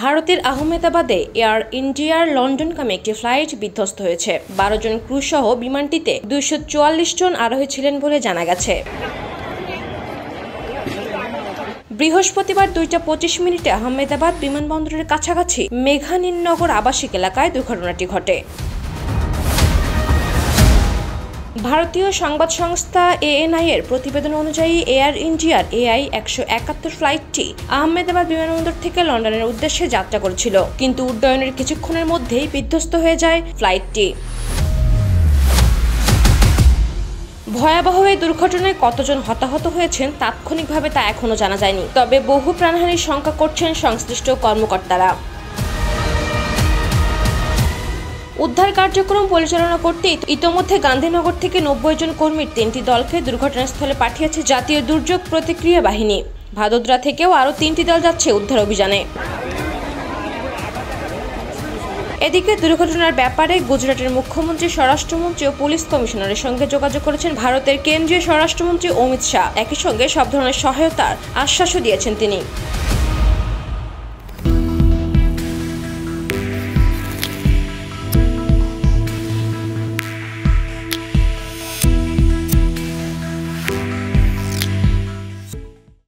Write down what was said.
ভারতের আহমেদাবাদে এয়ার ইন্ডিয়ার লন্ডনগামী একটি ফ্লাইট বিধ্বস্ত হয়েছে। 12 জন ক্রু সহ বিমানটিতে 244 জন আরোহী ছিলেন বলে জানা গেছে। বৃহস্পতিবার 2:25 আহমেদাবাদ বিমানবন্দরের কাছাকাছি মেঘানীনগর আবাসিক এলাকায় দুর্ঘটনাটি ঘটে। ভারতীয় সংবাদ সংস্থা ANI এর প্রতিবেদন অনুযায়ী এয়ার ইন্ডিয়ার AI-171 ফ্লাইটটি আহমেদাবাদ বিমানবন্দর থেকে লন্ডনের উদ্দেশ্যে যাত্রা করেছিল, কিন্তু উড্ডয়নের কিছুক্ষণের মধ্যেই বিধ্বস্ত হয়ে যায় ফ্লাইটটি। ভয়াবহ এই দুর্ঘটনায় কতজন হতাহত হয়েছেন তাৎক্ষণিকভাবে তা এখনো জানা যায়নি, তবে বহু প্রাণহানির শঙ্কা করছেন সংশ্লিষ্ট কর্মকর্তারা। উদ্ধার কার্যক্রম পরিচালনা করতে ইতোমধ্যে গান্ধীনগর থেকে 90 জন কর্মীর 3টি দলকে দুর্ঘটনাস্থলে পাঠিয়েছে জাতীয় দুর্যোগ প্রতিক্রিয়া বাহিনী। ভাদোদরা থেকেও আরও 3টি দল যাচ্ছে উদ্ধার অভিযানে। এদিকে দুর্ঘটনার ব্যাপারে গুজরাটের মুখ্যমন্ত্রী, স্বরাষ্ট্রমন্ত্রী ও পুলিশ কমিশনারের সঙ্গে যোগাযোগ করেছেন ভারতের কেন্দ্রীয় স্বরাষ্ট্রমন্ত্রী অমিত শাহ। একই সঙ্গে সব ধরনের সহায়তার আশ্বাসও দিয়েছেন তিনি।